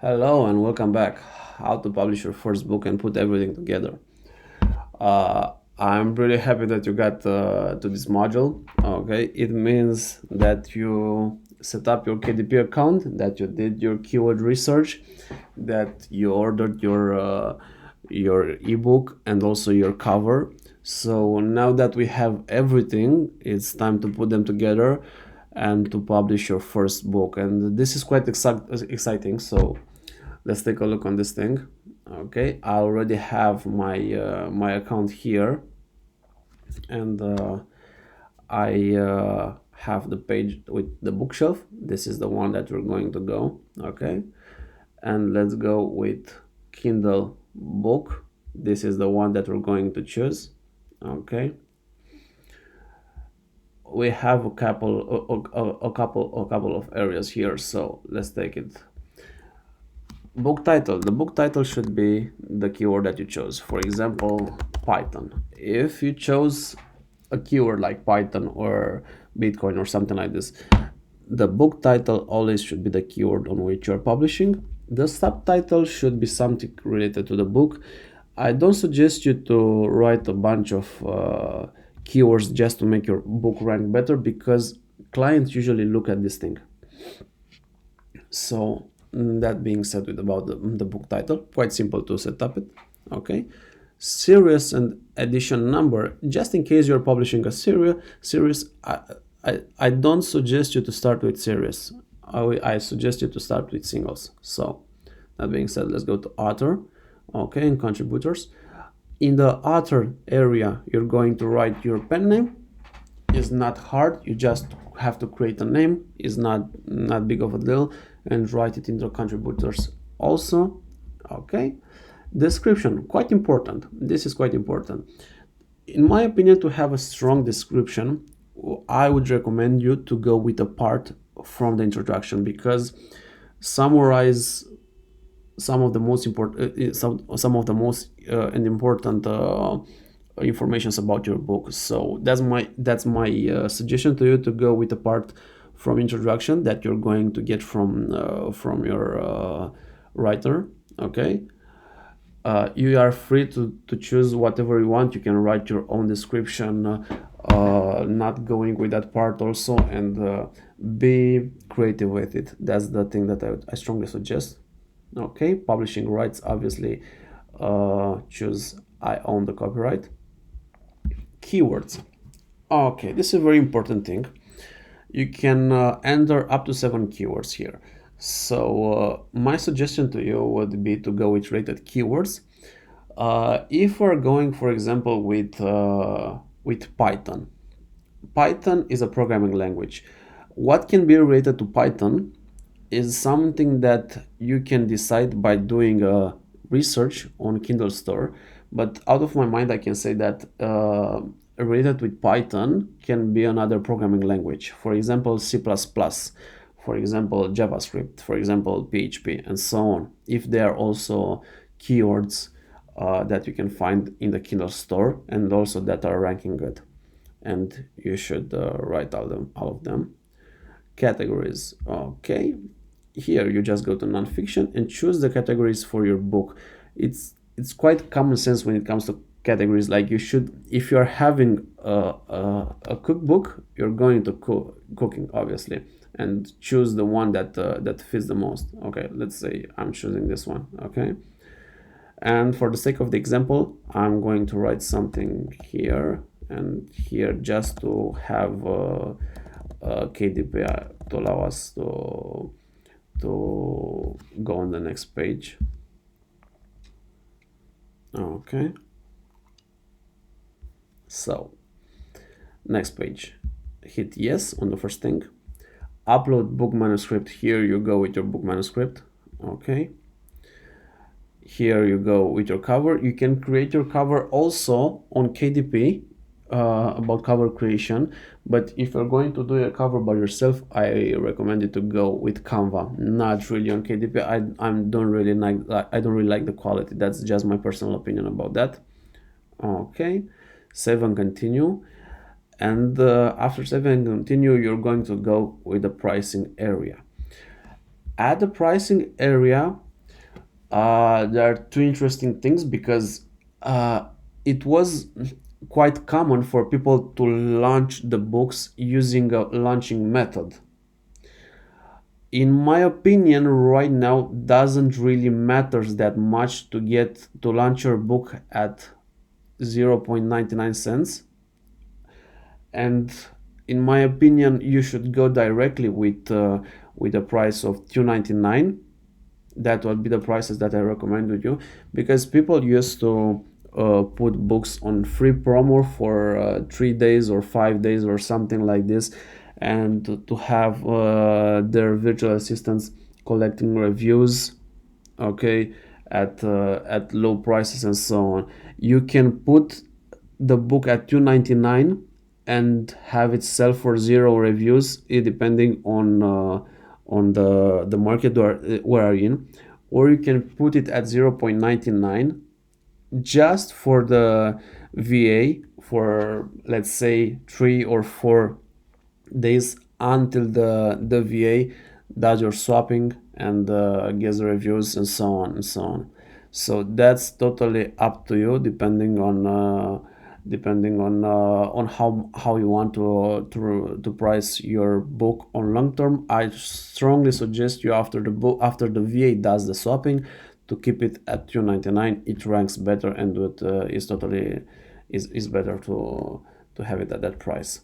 Hello and welcome back. How to publish your first book and put everything together. I'm really happy that you got to this module. Okay, it means that you set up your KDP account, that you did your keyword research, that you ordered your ebook and also your cover. So now that we have everything, it's time to put them together and to publish your first book. And this is quite exciting. So let's take a look on this thing. Okay, I already have my account here, and I have the page with the bookshelf. This is the one that we're going to go. Okay, and let's go with Kindle book. This is the one that we're going to choose. Okay, we have a couple of areas here, so let's take it. Book title. The book title should be the keyword that you chose. For example, Python. If you chose a keyword like Python or Bitcoin or something like this, the book title always should be the keyword on which you're publishing. The subtitle should be something related to the book. I don't suggest you to write a bunch of keywords just to make your book rank better, because clients usually look at this thing. So that being said, with about the book title, quite simple to set up it. Okay, series and edition number. Just in case you're publishing a series, I don't suggest you to start with series. I suggest you to start with singles. So that being said, let's go to author. Okay, and contributors. In the author area, you're going to write your pen name. It's not hard. You just have to create a name. It's not big of a deal, and write it in the contributors also. Okay, description, quite important. This is quite important. In my opinion, to have a strong description, I would recommend you to go with a part from the introduction, because summarize some of the most important some of the most important informations about your book. So that's my suggestion to you, to go with the part from introduction that you're going to get from your writer. Okay, you are free to choose whatever you want. You can write your own description, not going with that part also, and be creative with it. That's the thing that I strongly suggest. Okay, publishing rights, obviously, choose I own the copyright. Keywords. Okay, this is a very important thing. You can enter up to 7 keywords here. So my suggestion to you would be to go with rated keywords. If we're going, for example, with Python. Python is a programming language. What can be related to Python is something that you can decide by doing a research on Kindle Store. But out of my mind, I can say that related with Python can be another programming language. For example, C++, for example, JavaScript, for example, PHP, and so on. If there are also keywords that you can find in the Kindle Store, and also that are ranking good, and you should write all of them. Categories. Okay, here you just go to nonfiction and choose the categories for your book. It's quite common sense when it comes to categories. Like, you should, if you're having a cookbook, you're going to cooking, obviously, and choose the one that fits the most. Okay, let's say I'm choosing this one. Okay, and for the sake of the example, I'm going to write something here and here, just to have KDP to allow us to go on the next page. Okay, so next page, hit yes on the first thing. Upload book manuscript. Here you go with your book manuscript. Okay, here you go with your cover. You can create your cover also on KDP, about cover creation, but if you're going to do a cover by yourself, I recommend you to go with Canva, not really on KDP. I don't really like the quality. That's just my personal opinion about that. Okay, save and continue, and after save and continue, you're going to go with the pricing area. At the pricing area, There are two interesting things because it was quite common for people to launch the books using a launching method. In my opinion, right now doesn't really matters that much to get to launch your book at 0.99 cents. And in my opinion, you should go directly with a price of 2.99. That would be the prices that I recommend with you, because people used to put books on free promo for 3 days or 5 days or something like this, and to have their virtual assistants collecting reviews, okay, at low prices and so on. You can put the book at 2.99 and have it sell for zero reviews, depending on the market where are in, or you can put it at 0.99 just for the VA for, let's say, 3 or 4 days until the VA does your swapping and gets reviews and so on and so on. So that's totally up to you, depending on how you want to price your book on long term. I strongly suggest you, after the VA does the swapping, to keep it at 2.99. It ranks better, and it is better to have it at that price.